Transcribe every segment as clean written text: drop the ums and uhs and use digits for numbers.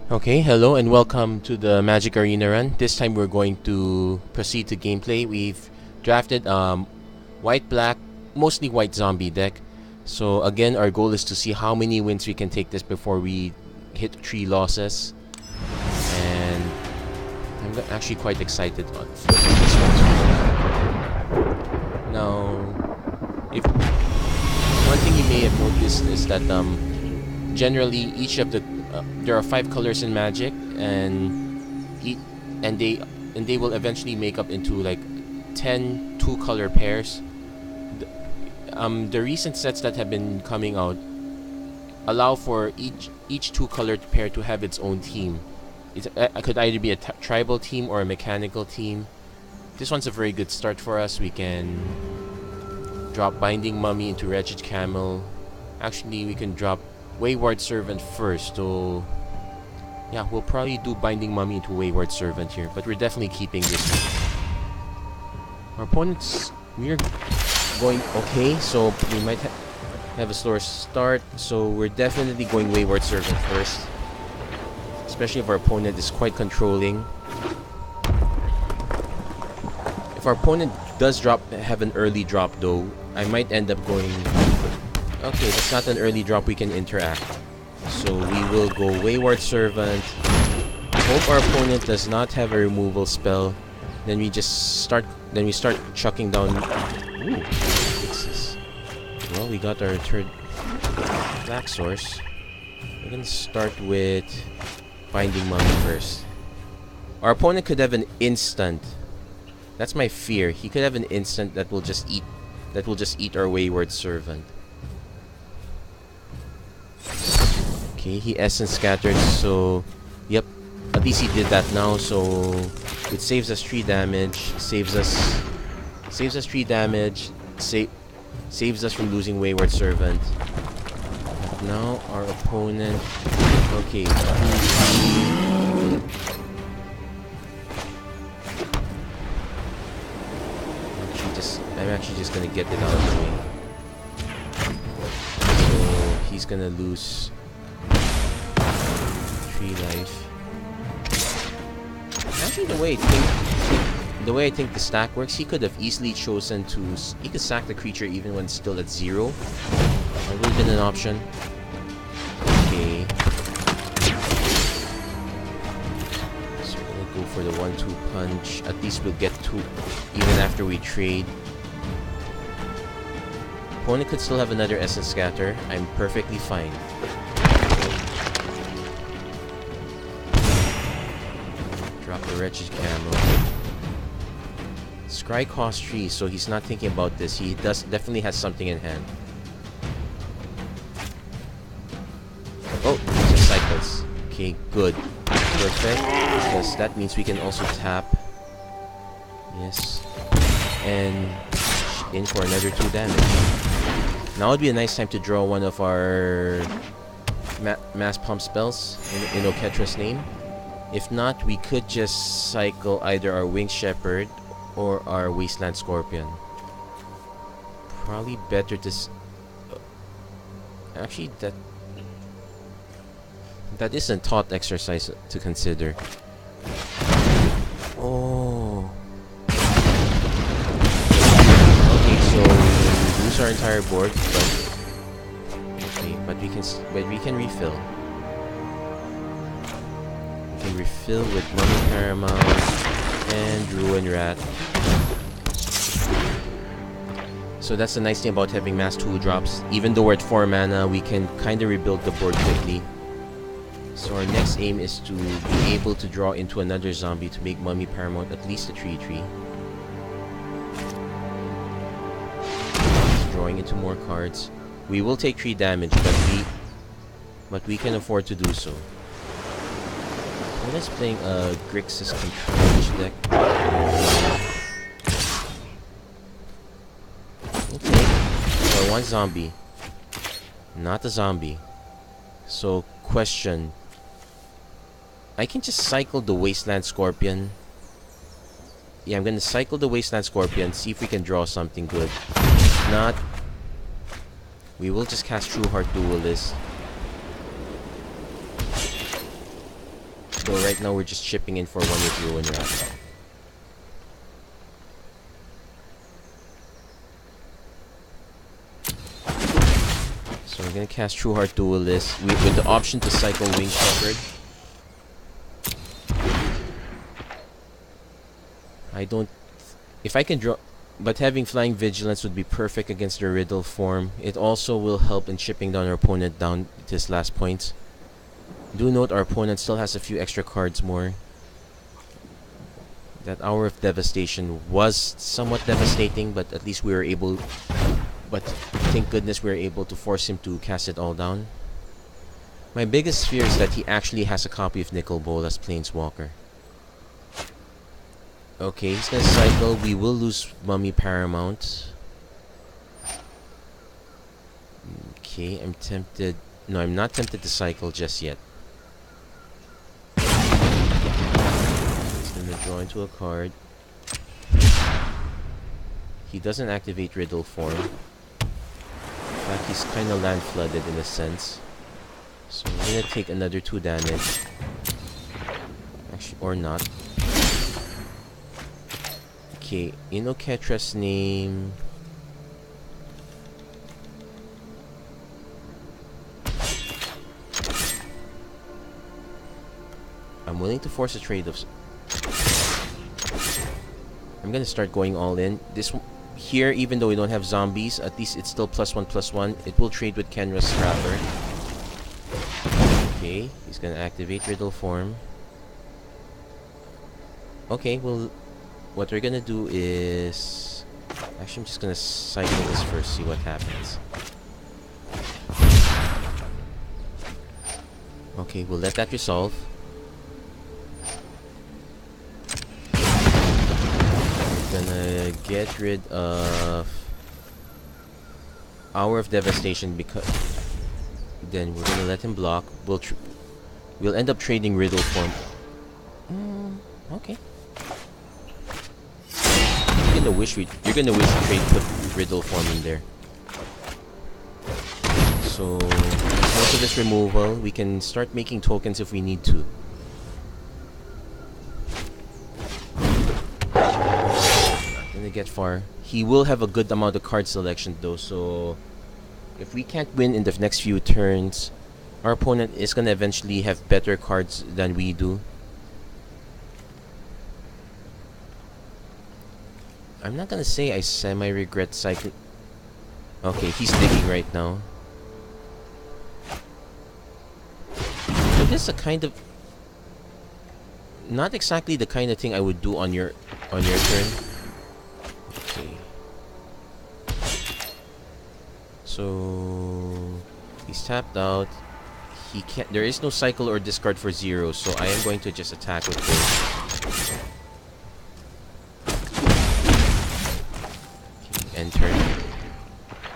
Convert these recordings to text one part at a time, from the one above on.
Okay, hello and welcome to the Magic Arena Run. This time we're going to proceed to gameplay. We've drafted white-black, mostly white zombie deck. So again, our goal is to see how many wins we can take this before we hit 3 losses. And I'm actually quite excited for this one. Now, if one thing you may have noticed is that generally each of the there are 5 colors in Magic, and they will eventually make up into like 10 2-color pairs. The recent sets that have been coming out allow for each 2-colored pair to have its own team. It could either be a tribal team or a mechanical team. This one's a very good start for us. We can drop Binding Mummy into Wretched Camel. Actually, we can drop Wayward Servant first, so yeah, we'll probably do Binding Mummy into Wayward Servant here, but we're definitely keeping this. Our opponents, we're going okay, so we might have a slower start, so we're definitely going Wayward Servant first, especially if our opponent is quite controlling. If our opponent does have an early drop though, I might end up going... Okay, that's not an early drop, we can interact. So we will go Wayward Servant. Hope our opponent does not have a removal spell. Then we start chucking down. Ooh, fixes. Well, we got our third black source. We're gonna start with Binding Mummy first. Our opponent could have an instant. That's my fear. He could have an instant that will just eat our Wayward Servant. Okay, he Essence Scattered, so yep, at least he did that now, so it saves us 3 damage, saves us 3 damage, saves us from losing Wayward Servant. But now our opponent, okay, I'm actually just gonna get it out of the way. So he's gonna lose 3 life. Actually, the way I think the stack works, he could have easily chosen to... He could sack the creature even when it's still at 0. That would have been an option. Okay. So we're gonna go for the 1-2 punch. At least we'll get 2 even after we trade. Opponent could still have another Essence Scatter. I'm perfectly fine. Drop the Wretched Camel. Scry cost 3, so he's not thinking about this. He definitely has something in hand. Oh, just cycles. Okay, good. Perfect. Because that means we can also tap. Yes. And in for another 2 damage. Now would be a nice time to draw one of our mass pump spells in Oketra's name. If not, we could just cycle either our Winged Shepherd or our Wasteland Scorpion. Probably better to... actually, that is a thought exercise to consider. Oh. Okay, so we lose our entire board, but okay, but we can refill. Refill with Mummy Paramount and Ruin Rat. So that's the nice thing about having mass 2 drops. Even though we're at 4 mana, we can kind of rebuild the board quickly. So our next aim is to be able to draw into another zombie to make Mummy Paramount at least a 3/3. Drawing into more cards. We will take 3 damage, but we can afford to do so. Opponent's playing a Grixis control deck. Okay. So 1 zombie. Not a zombie. So, question. I can just cycle the Wasteland Scorpion. Yeah, I'm gonna cycle the Wasteland Scorpion, see if we can draw something good. If not, we will just cast True Heart Duelist. So right now we're just chipping in for 1 with 0 when you're out. So we're gonna cast True Heart Duelist with the option to cycle Wing Shepherd. I don't... If I can draw... But having Flying Vigilance would be perfect against the Riddle form. It also will help in chipping down our opponent down to his last points. Do note our opponent still has a few extra cards more. That Hour of Devastation was somewhat devastating, but at least we were able... But thank goodness we were able to force him to cast it all down. My biggest fear is that he actually has a copy of Nicol Bolas Planeswalker. Okay, he's gonna cycle. We will lose Mummy Paramount. Okay, I'm tempted. No, I'm not tempted to cycle just yet. He's gonna draw into a card. He doesn't activate Riddle form. In fact, he's kind of land flooded in a sense. So we're gonna take another 2 damage. Actually, or not. Okay, Inoketra's name. I'm willing to force a trade of... I'm gonna start going all in. This here, even though we don't have zombies, at least it's still +1/+1. It will trade with Kenra's Scrapper. Okay, he's gonna activate Riddle form. Okay, well, what we're gonna do is... Actually, I'm just gonna cycle this first, see what happens. Okay, we'll let that resolve. We're gonna get rid of Hour of Devastation because... Then we're gonna let him block. We'll end up trading Riddle form. Okay. You're gonna wish we put Riddle form in there. So most of this removal, we can start making tokens if we need to. Not gonna get far. He will have a good amount of card selection though, so if we can't win in the next few turns, our opponent is gonna eventually have better cards than we do. I'm not gonna say I semi-regret cycling. Okay, he's digging right now. So this is a kind of... Not exactly the kind of thing I would do on your turn. Okay. So... He's tapped out. He can't... There is no cycle or discard for 0, so I am going to just attack with this. End turn.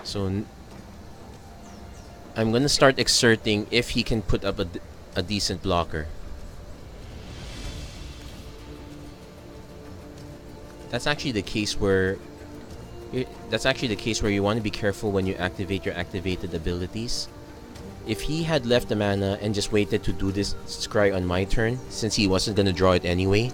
So I'm gonna start exerting if he can put up a decent blocker. That's actually the case where you want to be careful when you activate your activated abilities. If he had left the mana and just waited to do this scry on my turn, since he wasn't gonna draw it anyway.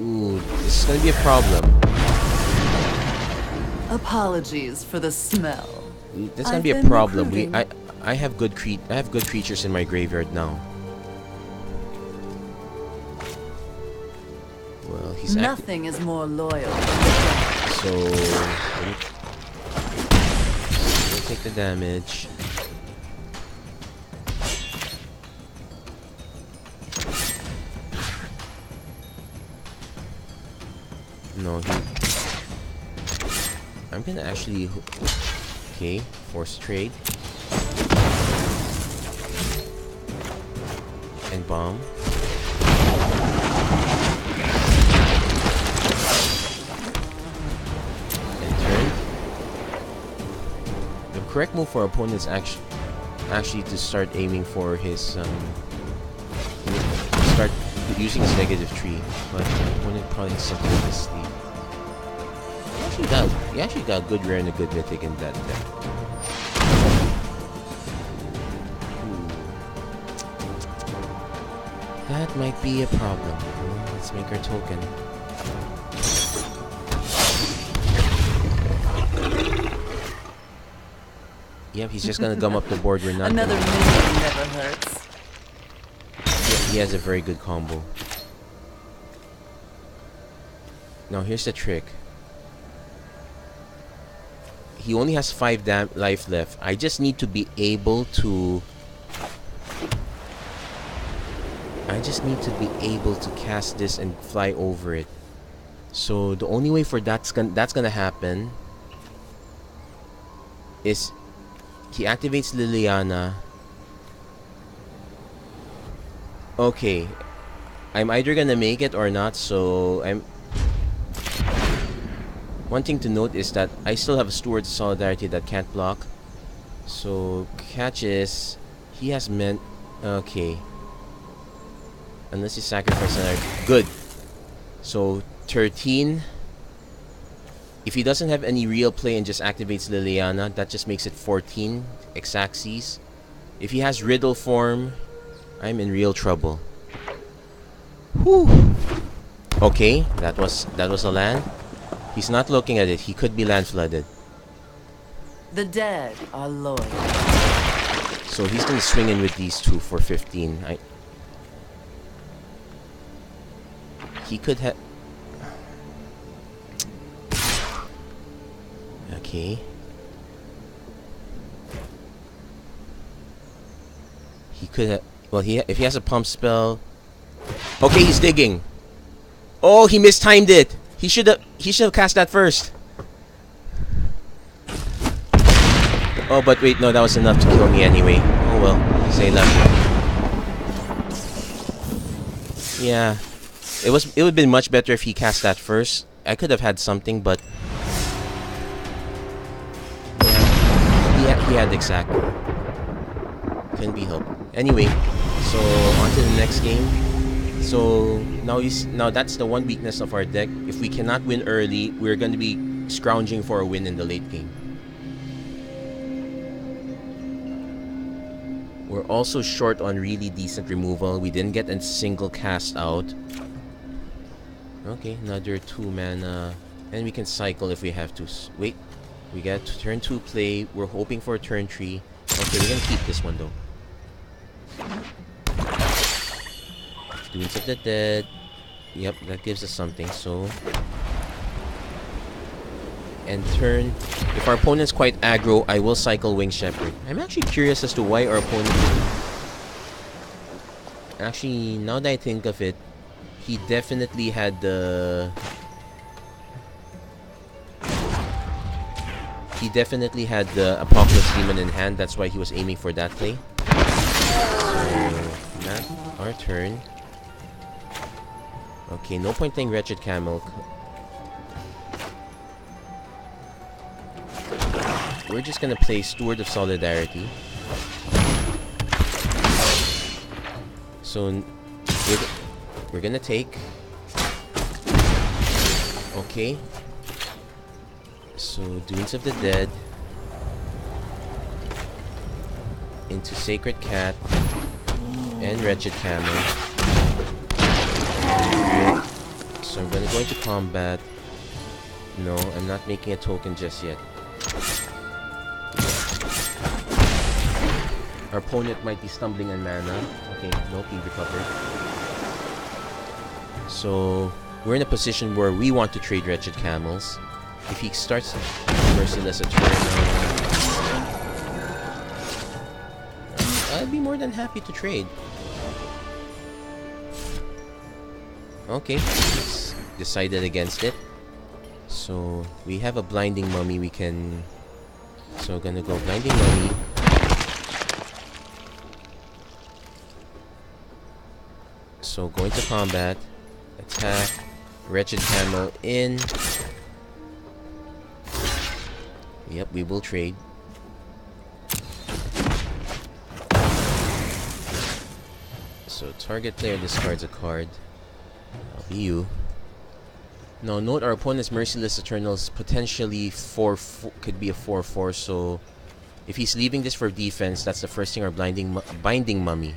Ooh, this is gonna be a problem. Apologies for the smell. That's gonna be a problem. I have good creatures in my graveyard now. Well, he's nothing is more loyal. So we'll take the damage. No, I'm gonna actually... Okay, force trade. And bomb. And turn. The correct move for our opponents actually to start aiming for his start using his negative tree, but my opponent probably something to sleep. He actually got a good rare and a good mythic in that deck. That might be a problem. Let's make our token. Yep, he's just gonna gum up the board. We're not. Another minion never hurts. Yeah, he has a very good combo. Now here's the trick. He only has 5 life left. I just need to be able to. I just need to be able to cast this and fly over it. So the only way for that's gonna happen is he activates Liliana. Okay, I'm either gonna make it or not. So I'm. One thing to note is that I still have a Steward Solidarity that can't block. So catch is he has meant okay. Unless you sacrifice another. Good. So 13. If he doesn't have any real play and just activates Liliana, that just makes it 14 X-axis. If he has Riddle form, I'm in real trouble. Whew. Okay, that was a land. He's not looking at it. He could be land flooded. The dead are loyal. So he's gonna swing in with these two for 15. He could have. Okay. He could have. Well, if he has a pump spell. Okay, he's digging. Oh, he mistimed it. He should have cast that first. Oh, but wait, no, that was enough to kill me anyway. Oh well, say that. Yeah, it would have been much better if he cast that first. I could have had something, but yeah, he had exact. Couldn't be helped. Anyway, so on to the next game. So now that's the one weakness of our deck. If we cannot win early, we're going to be scrounging for a win in the late game. We're also short on really decent removal. We didn't get a single cast out. Okay, another 2 mana. And we can cycle if we have to. Wait, we got turn 2 play. We're hoping for turn 3. Okay, we're going to keep this one though. Dunes of the Dead. Yep, that gives us something. So, and turn. If our opponent's quite aggro, I will cycle Winged Shepherd. I'm actually curious as to why our opponent. Actually, now that I think of it, he definitely had the. He definitely had the Apocalypse Demon in hand. That's why he was aiming for that play. So, not our turn. Okay, no point playing Wretched Camel. We're just gonna play Steward of Solidarity. So, we're gonna take. Okay. So, Dunes of the Dead. Into Sacred Cat. And Wretched Camel. So I'm gonna go into combat. No, I'm not making a token just yet. Our opponent might be stumbling on mana. Okay, nope, he recovered. So we're in a position where we want to trade Wretched Camels. If he starts Merciless Eternal, I'd be more than happy to trade. Okay, let's decided against it. So we have a Blinding Mummy. We can. So gonna go Blinding Mummy. So going to combat, attack, Wretched Camel in. Yep, we will trade. So target player discards a card. That'll be you. Now note our opponent's Merciless Eternals potentially could be a 4/4. So if he's leaving this for defense, that's the first thing our Binding Mummy.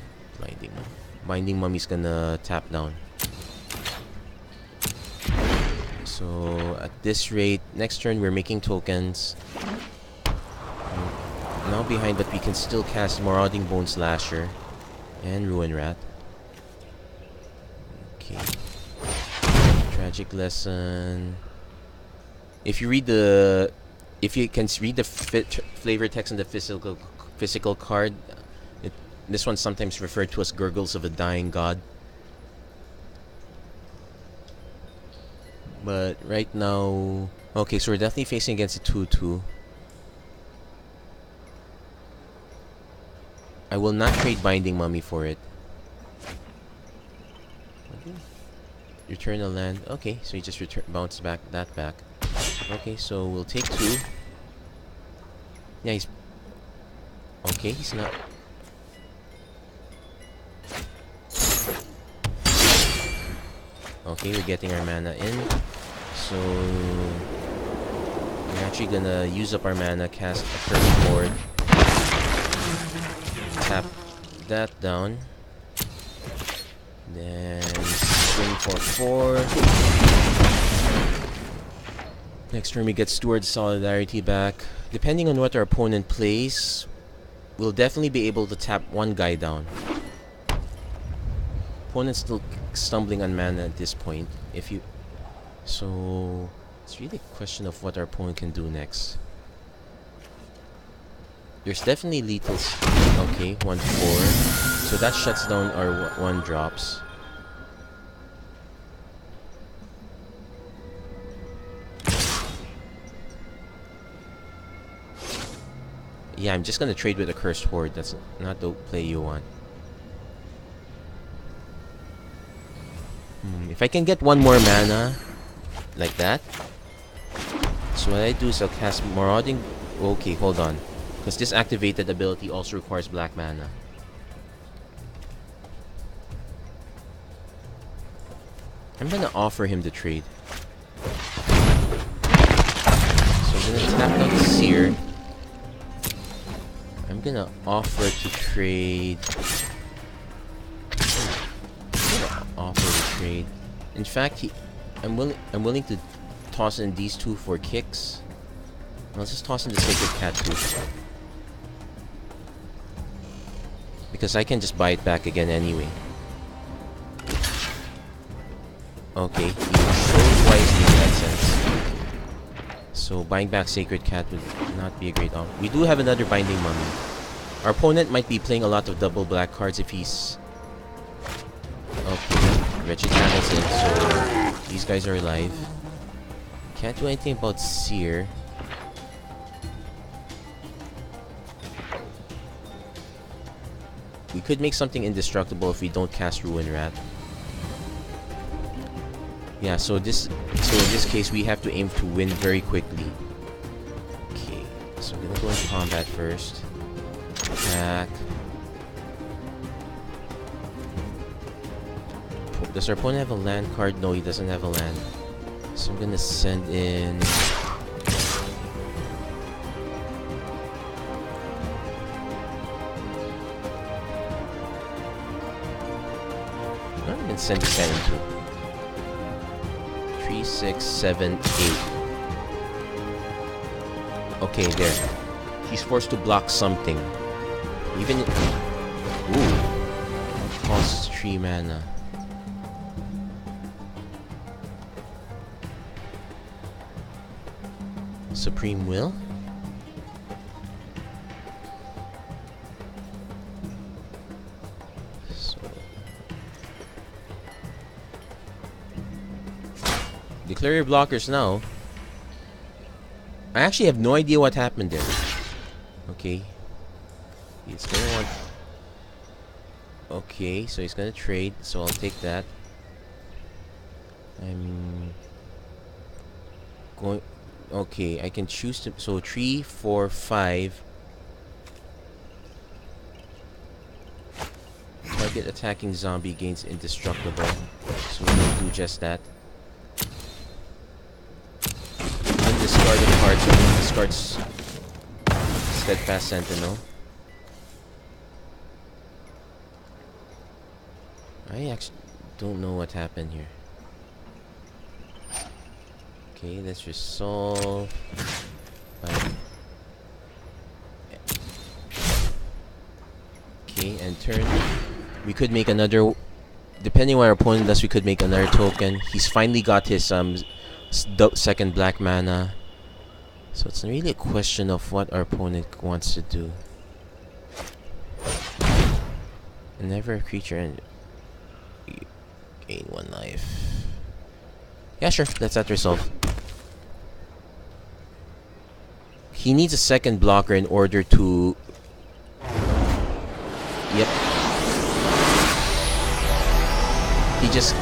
Binding Mummy's gonna tap down. So at this rate, next turn we're making tokens. Now behind, but we can still cast Marauding Bone Slasher and Ruin Rat. Okay. Tragic Lesson. If you read the, if you can read the flavor text in the physical card, this one's sometimes referred to as Gurgles of a Dying God. But right now, okay, so we're definitely facing against a 2/2. I will not trade Binding Mummy for it. Okay. Return a land. Okay, so you just bounce back that back. Okay, so we'll take 2. Yeah, he's... Okay, he's not... Okay, we're getting our mana in. So... we're actually gonna use up our mana, cast a Curse Board. Tap that down. Then swing for 4. Next turn we get Steward's Solidarity back. Depending on what our opponent plays, we'll definitely be able to tap one guy down. Opponent's still stumbling on mana at this point. If you... So... it's really a question of what our opponent can do next. There's definitely lethal... Okay, 1/4. So that shuts down our 1 drops. Yeah, I'm just gonna trade with a Cursed Horde. That's not the play you want. If I can get 1 more mana, like that. So what I do is I'll cast Marauding... Okay, hold on. Because this activated ability also requires black mana. I'm gonna offer him the trade. So I'm gonna tap down the Seer. I'm gonna offer to trade... In fact, I'm willing to toss in these 2 for kicks. I'll just toss in the Sacred Cat too. Because I can just buy it back again anyway. Okay, he chose wisely in that sense. So buying back Sacred Cat would not be a great option. We do have another Binding Mummy. Our opponent might be playing a lot of double black cards if he's... Okay, Wretched Channel's in, so these guys are alive. Can't do anything about Seer. We could make something indestructible if we don't cast Ruin Rat. Yeah, so in this case we have to aim to win very quickly. Okay, so I'm gonna go into combat first. Attack. Does our opponent have a land card? No, he doesn't have a land. So I'm gonna send in... I'm gonna send this guy into 3, 6, 7, 8. Okay, there. He's forced to block something. Even... Ooh. Costs 3 mana. Supreme Will? So... Declare your blockers now. I actually have no idea what happened there. Okay. He's gonna want... Okay, so he's gonna trade, so I'll take that. I'm... going... Okay, I can choose to... So 3, 4, 5. Target attacking zombie gains indestructible. So we're gonna do just that. Undiscard the card, so we'll discard Steadfast Sentinel. I actually don't know what happened here. Okay, let's resolve. Okay, and turn. We could make another. Depending on what our opponent does, we could make another token. He's finally got his second black mana. So it's really a question of what our opponent wants to do. Never a creature and gain 1 life. Yeah, sure. Let's that resolve. He needs a second blocker in order to. Yep. He just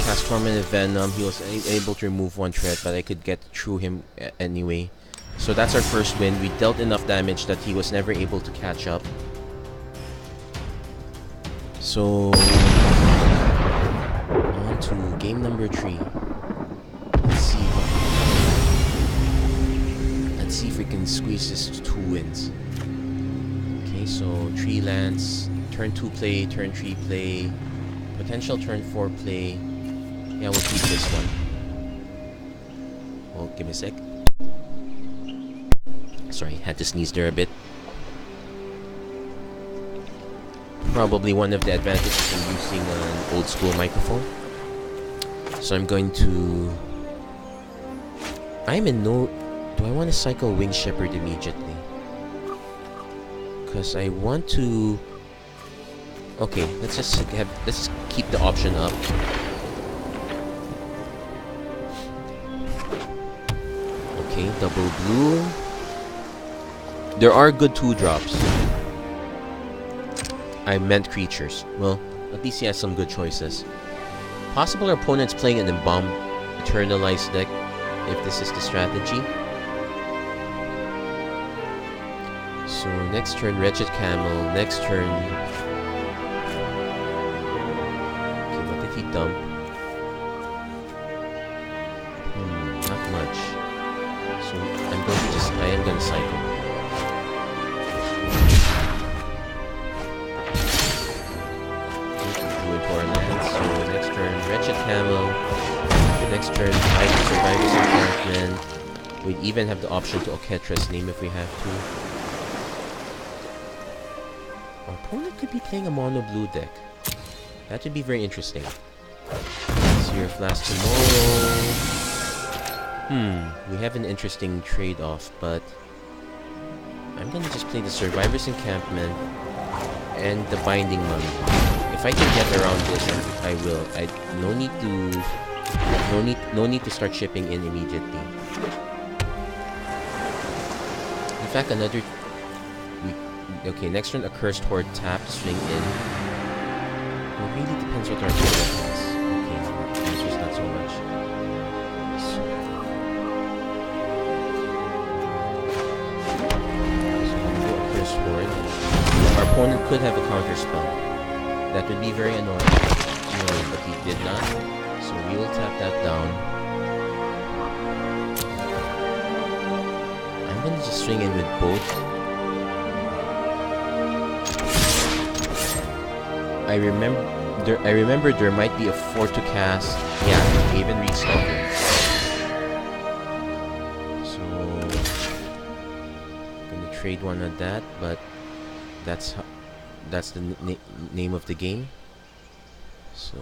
cast Tormented Venom. He was able to remove 1 threat, but I could get through him anyway. So that's our first win. We dealt enough damage that he was never able to catch up. So on to game number 3. Let's see if we can squeeze this to 2 wins. Okay, so 3 lands, turn 2 play, turn 3 play, potential turn 4 play. Yeah, we'll keep this one. Oh, give me a sec. Sorry, had to sneeze there a bit. Probably one of the advantages in using an old school microphone. So I'm going to. I'm in no. Do I want to cycle Wing Shepherd immediately? Because I want to. Okay, let's just keep the option up. Okay, double blue. There are good 2-drops. I meant creatures. Well, at least he has some good choices. Possible our opponent's playing an Embalmed Eternalized deck, if this is the strategy. So next turn, Wretched Camel. Next turn. Okay, what did he dump? Not much. So I am gonna cycle. So next turn, Wretched Camel. The next turn, Survivor's Encampment. We'd even have the option to Oketra's Name if we have to. Our opponent could be playing a mono blue deck. That would be very interesting. Seer Flask tomorrow. We have an interesting trade-off, but I'm gonna just play the Survivor's Encampment and the Binding Mummy. If I can get around this, I will. No need to start shipping in immediately. In fact, okay, next turn, Accursed Horde tap, swing in. It really depends what our opponent has. Okay, the answer's not so much. So I'm going to go Accursed Horde. Our opponent could have a counter spell. That would be very annoying. But he did not. So we will tap that down. I'm gonna just swing in with both. I remember there might be a 4 to cast. Yeah, Haven Redstalker. So I'm gonna trade one on that, but that's the name of the game. So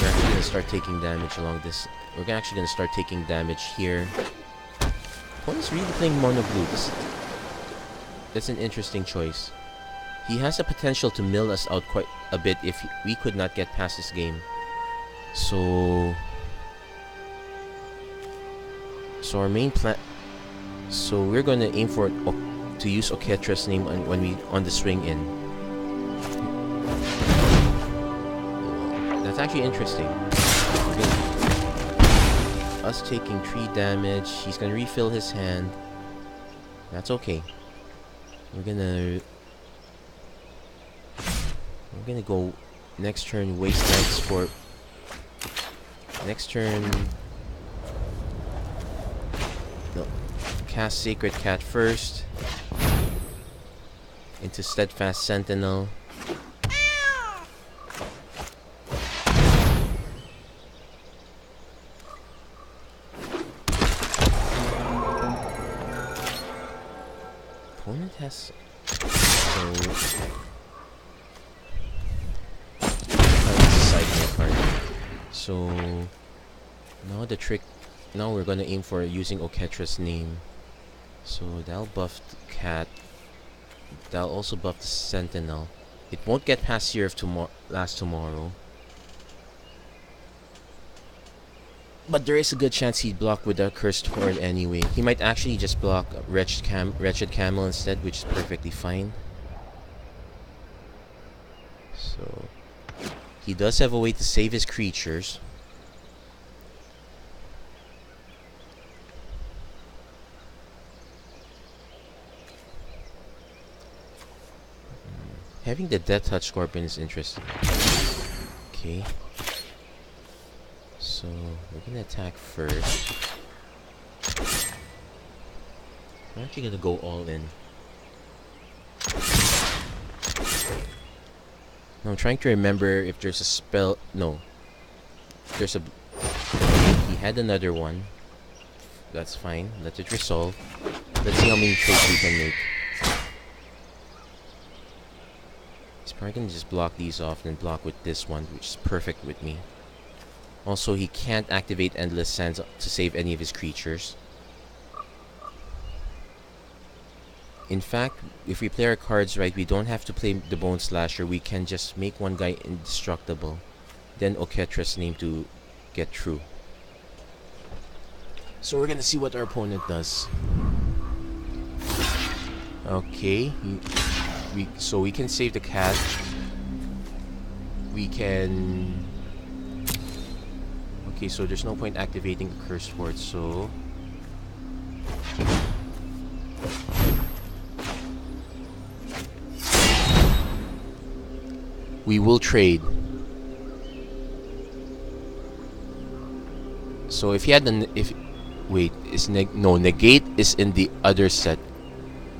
we're actually gonna start taking damage along this. We're actually gonna start taking damage here. Opponent's really playing mono blue. That's an interesting choice. He has the potential to mill us out quite a bit if we could not get past this game. So our main plan. So we're gonna aim for to use Oketra's Name on the swing in. That's actually interesting. Us taking 3 damage. He's gonna refill his hand. That's okay. We're gonna go next turn. Waste Knights for next turn. No. Cast Sacred Cat first. into Steadfast Sentinel. Opponent has so now the trick. Now we're gonna aim for using Oketra's name. So that'll buff the cat. That'll also buff the Sentinel. It won't get past Year of last tomorrow. But there is a good chance he'd block with a Cursed Horde anyway. He might actually just block Wretched Camel instead, which is perfectly fine. So he does have a way to save his creatures. Having the Death Touch Scorpion is interesting. Okay. So we're gonna attack first. I'm actually gonna go all in. Now I'm trying to remember if there's a spell. No. There's a. He had another one. That's fine. Let it resolve. Let's see how many trades we can make. He's probably gonna just block these off and block with this one, which is perfect with me. Also, he can't activate Endless Sands to save any of his creatures. In fact, if we play our cards right, we don't have to play the Bone Slasher. We can just make one guy indestructible. Then Oketra's name to get through. So we're gonna see what our opponent does. Okay, so we can save the cat. We can. Okay, so there's no point activating the Cursed Horde, so we will trade. So if he had negate is in the other set.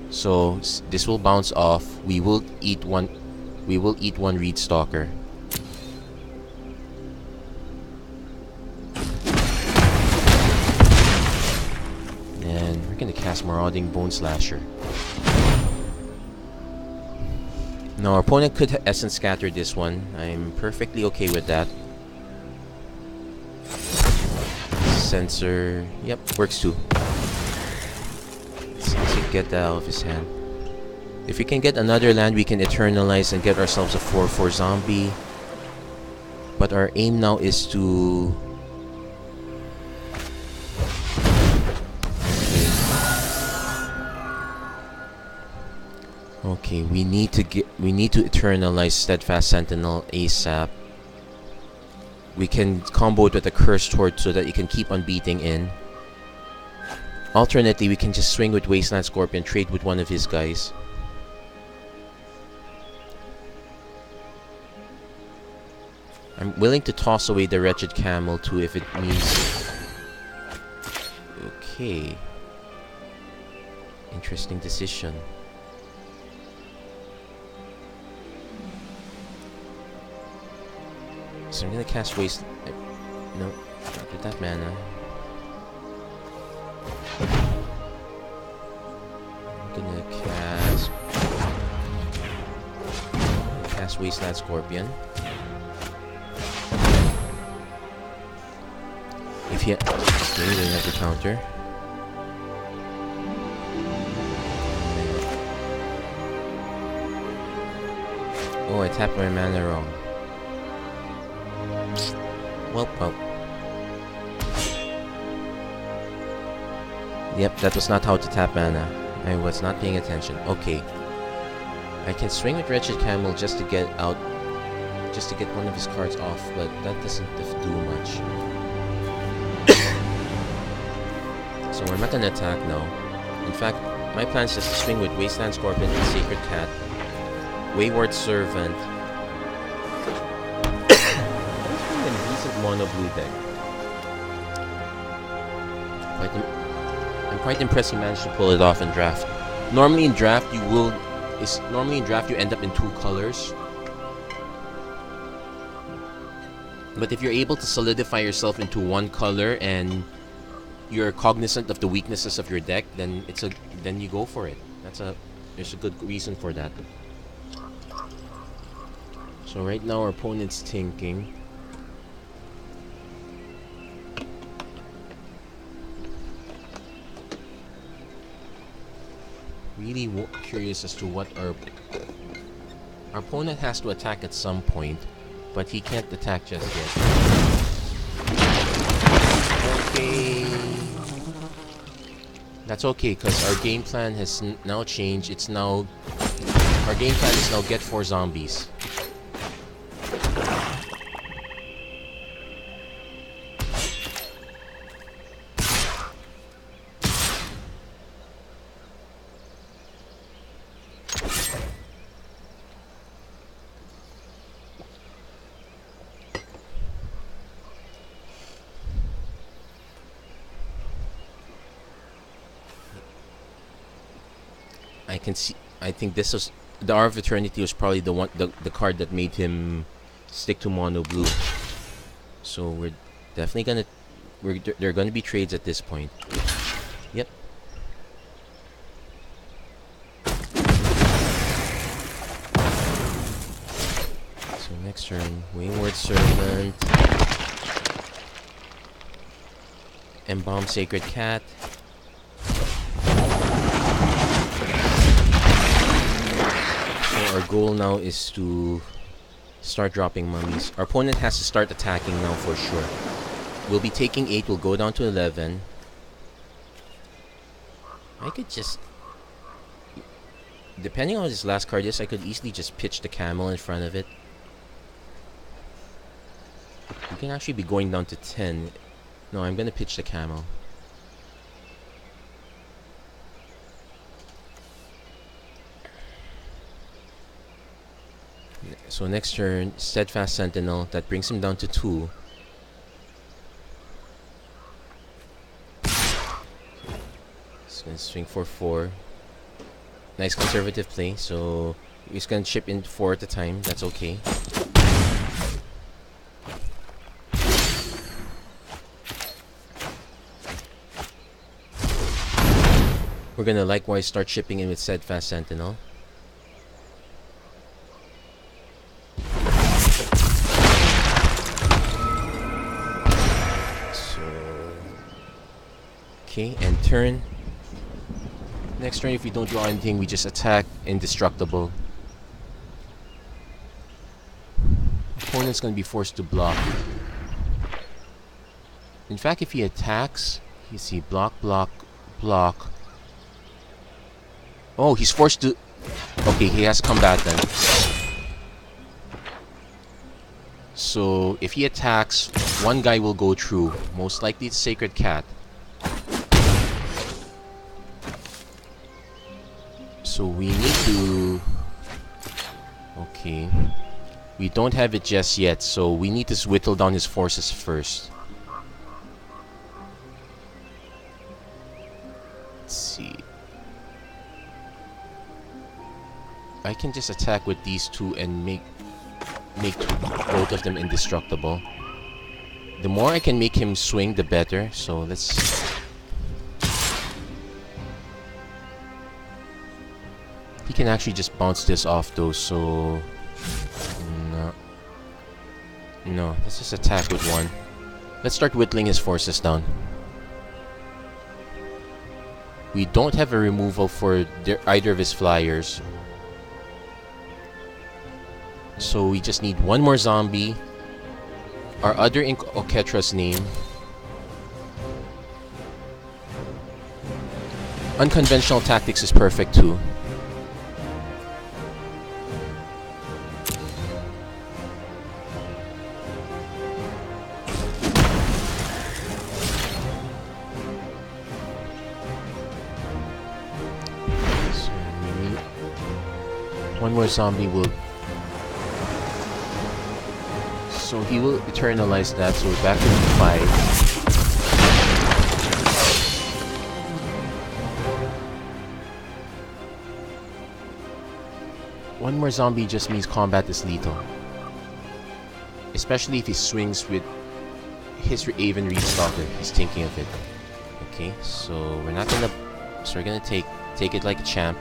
So this will bounce off. We will eat one Reed Stalker. And we're gonna cast Marauding Bone Slasher. Now our opponent could Essence Scatter this one. I'm perfectly okay with that. Sensor, yep, works too. Let's get that out of his hand. If we can get another land, we can Eternalize and get ourselves a 4/4 zombie. But our aim now is to. Okay, we need to Eternalize Steadfast Sentinel ASAP. We can combo it with a Cursed Horde so that it can keep on beating in. Alternately, we can just swing with Wasteland Scorpion, trade with one of his guys. I'm willing to toss away the Wretched Camel too if it means. Okay. Interesting decision. So I'm gonna cast Waste. No, not with that mana. I'm gonna cast Wasteland Scorpion. If he okay, we didn't have to counter. Oh, I tapped my mana wrong. Well. Yep, that was not how to tap mana. I was not paying attention. Okay. I can swing with Wretched Camel just to get out, just to get one of his cards off, but that doesn't do much. So we're not gonna attack now. In fact, my plan is just to swing with Wasteland Scorpion and Sacred Cat, Wayward Servant. Mono blue deck. I'm quite impressed he managed to pull it off in draft. Normally in draft, is normally in draft you end up in 2 colors. But if you're able to solidify yourself into 1 color and you're cognizant of the weaknesses of your deck, then then you go for it. There's a good reason for that. So right now our opponent's thinking. Really curious as to what our opponent has to attack at some point, but he can't attack just yet. Okay. That's okay, because our game plan has now changed. Our game plan is now get 4 zombies. I think this was the Hour of Eternity was probably the card that made him stick to mono blue. So we're definitely there are gonna be trades at this point. Yep. So next turn, Wayward Servant, Embalm Sacred Cat. Our goal now is to start dropping mummies. Our opponent has to start attacking now for sure. We'll be taking 8, we'll go down to 11. I could just... Depending on this last card is, I could easily just pitch the camel in front of it. We can actually be going down to 10. No, I'm gonna pitch the camel. So next turn, Steadfast Sentinel, that brings him down to 2. He's gonna swing for 4. Nice conservative play, so he's gonna chip in 4 at a time, that's okay. We're gonna likewise start chipping in with Steadfast Sentinel. Okay, and turn. Next turn, if we don't draw anything, we just attack Indestructible. Opponent's gonna be forced to block. In fact, if he attacks, you see, block, block, block. Oh, he's forced to... Okay, he has combat then. So, if he attacks, 1 guy will go through. Most likely it's Sacred Cat. So we need to... Okay. We don't have it just yet, so we need to whittle down his forces first. Let's see. I can just attack with these 2 and make both of them indestructible. The more I can make him swing, the better. So let's... He can actually just bounce this off though, so... No, let's just attack with 1. Let's start whittling his forces down. We don't have a removal for either of his flyers. So we just need 1 more zombie. Our other Ink Oketra's name. Unconventional Tactics is perfect too. One more zombie will... So he will eternalize that, so we're back to 5. One more zombie just means combat is lethal. Especially if he swings with his Aven Reed Stalker. He's thinking of it. Okay, so we're not gonna... So we're gonna take it like a champ.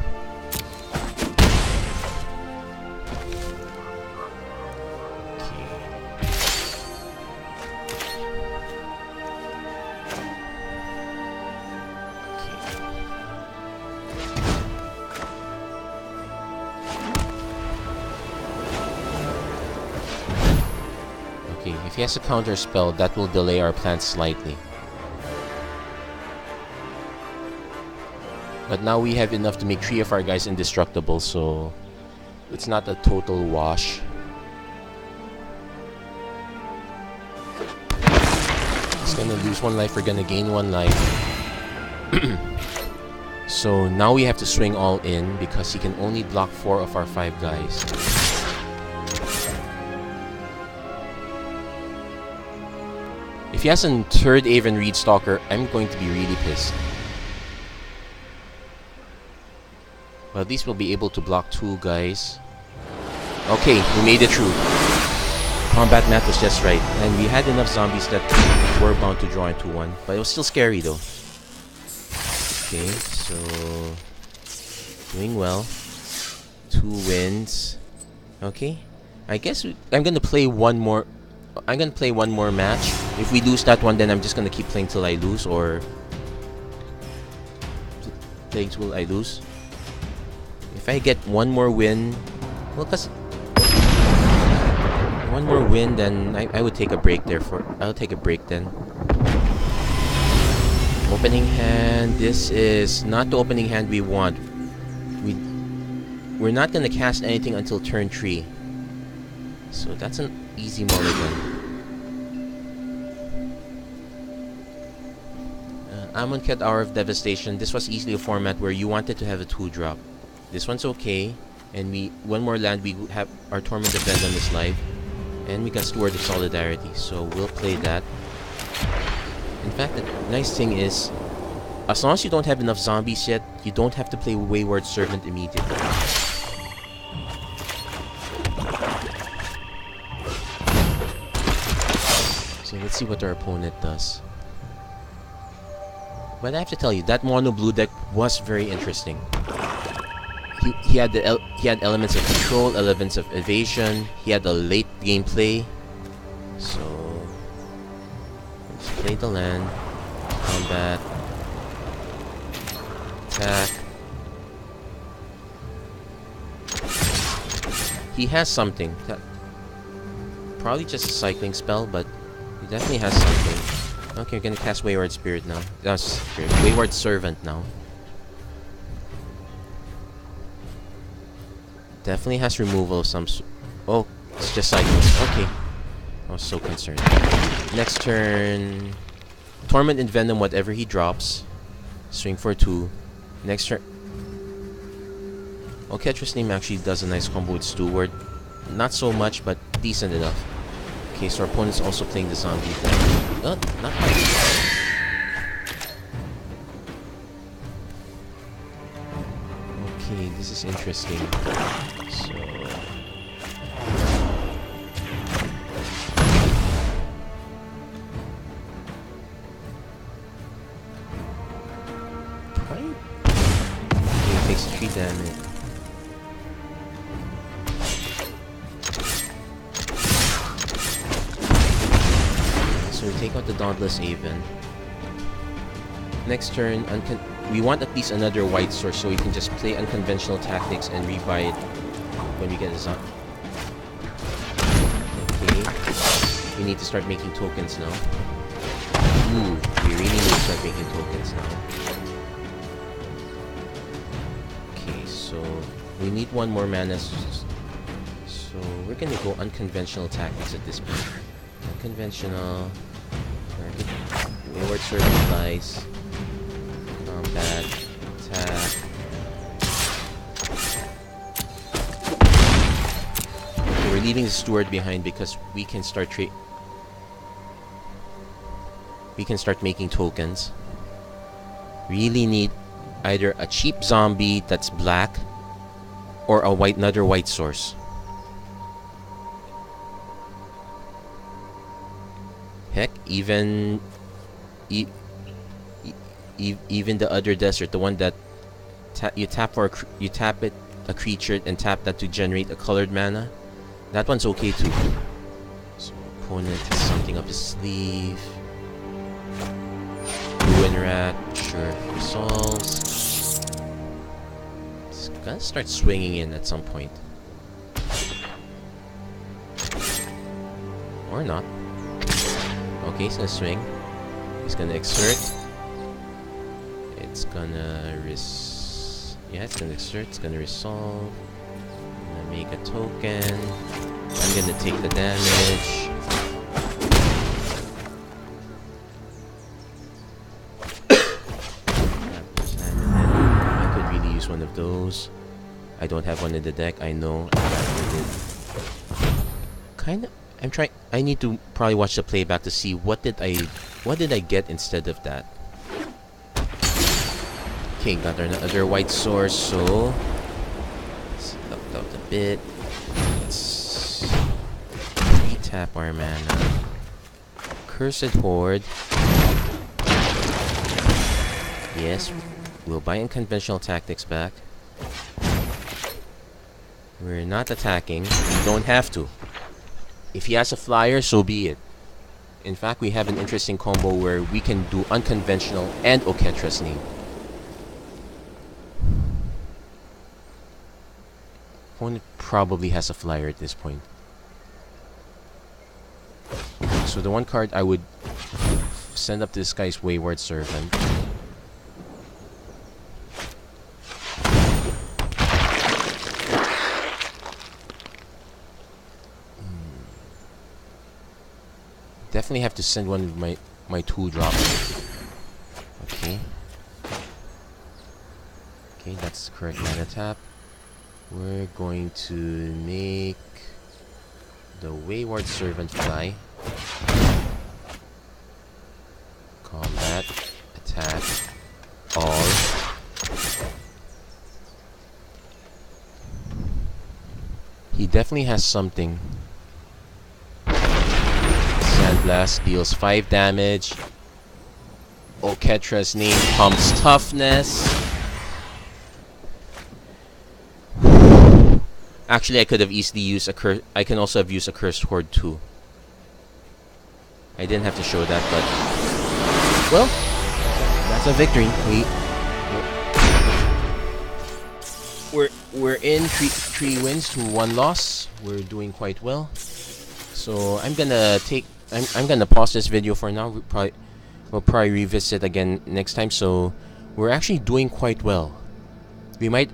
If he has a counter spell, that will delay our plan slightly. But now we have enough to make 3 of our guys indestructible, so it's not a total wash. He's gonna lose 1 life, we're gonna gain 1 life. So now we have to swing all in because he can only block 4 of our 5 guys. If he has a 3rd Aven Reed Stalker, I'm going to be really pissed. But at least we'll be able to block 2 guys. Okay, we made it through. Combat math was just right. And we had enough zombies that were bound to draw into 1. But it was still scary though. Okay, so... doing well. 2 wins. Okay. I guess I'm gonna play one more... I'm gonna play one more match. If we lose that one, then I'm just gonna keep playing till I lose, or playing till I lose. If I get one more win, well, cause one more win, then I would take a break there. I'll take a break then. Opening hand. This is not the opening hand we want. We're not gonna cast anything until turn 3. So that's an easy mulligan. Amonkhet Hour of Devastation. This was easily a format where you wanted to have a 2-drop. This one's okay. And one more land, we have our Torment of Venom is live. And we got Steward of Solidarity. So we'll play that. In fact, the nice thing is, as long as you don't have enough zombies yet, you don't have to play Wayward Servant immediately. So let's see what our opponent does. But I have to tell you, that mono blue deck was very interesting. He had elements of control, elements of evasion. He had a late gameplay. So let's play the land. Combat. Attack. He has something. Probably just a cycling spell, but he definitely has something. Okay, we're gonna cast Wayward Spirit now. Wayward Servant now. Definitely has removal of some... Oh, it's just cycles. Okay. I was so concerned. Next turn... Torment and Venom, whatever he drops. Swing for 2. Next turn... Oketra's Name actually does a nice combo with Steward. Not so much, but decent enough. Okay, so our opponent's also playing the zombie thing. Oh, not quite. Okay, this is interesting. So... Right? Okay, it takes 3 damage. So we take out the Dauntless Aven. Next turn, we want at least another white source so we can just play unconventional tactics and rebuy it when we get a zombie. Okay. We need to start making tokens now. Ooh, we really need to start making tokens now. Okay, so we need 1 more mana. So we're gonna go unconventional tactics at this point. Unconventional. Wayward Servant dice. Combat. Attack. Okay, we're leaving the Steward behind because we can start making tokens. Really need either a cheap zombie that's black or another white source. Heck, even even the other desert, the one that you tap a creature and tap that to generate a colored mana, that one's okay too. So opponent has something up his sleeve. Ruin Rat, sure, resolves. It's gonna start swinging in at some point. Or not. Okay, he's gonna swing. He's gonna exert. It's gonna it's gonna exert, it's gonna resolve. I'm gonna make a token. I'm gonna take the damage. I could really use one of those. I don't have one in the deck, I know. Kinda I need to probably watch the playback to see what did I get instead of that. Okay, got another white source, so let's help out a bit. Let's retap our mana. Cursed Horde. Yes, we'll buy unconventional tactics back. We're not attacking. We don't have to. If he has a flyer, so be it. In fact, we have an interesting combo where we can do unconventional and Oketra's Name. Opponent probably has a flyer at this point. So the one card I would send up to this guy's Wayward Servant. Definitely have to send one of my 2-drops. Okay. Okay, that's the correct mana tap. We're going to make the Wayward Servant fly. Combat, attack, all. He definitely has something. Sandblast deals 5 damage. Oketra's Name pumps toughness. Actually, I could have easily used I can also have used a Cursed Horde too. I didn't have to show that, but well, that's a victory. We're in 3 wins to 1 loss. We're doing quite well. So I'm gonna pause this video for now. We'll probably revisit again next time. So we're actually doing quite well. We might.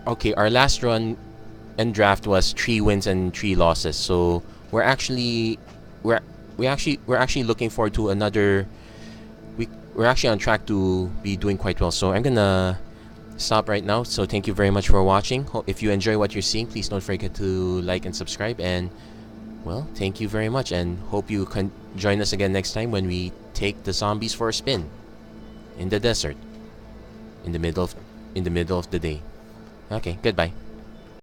Okay, our last run and draft was 3 wins and 3 losses. So we're actually looking forward to another. We're actually on track to be doing quite well. So I'm gonna stop right now. So thank you very much for watching. If you enjoy what you're seeing, please don't forget to like and subscribe. And well, thank you very much, and hope you can join us again next time when we take the zombies for a spin in the desert in the middle of the day. Okay, goodbye.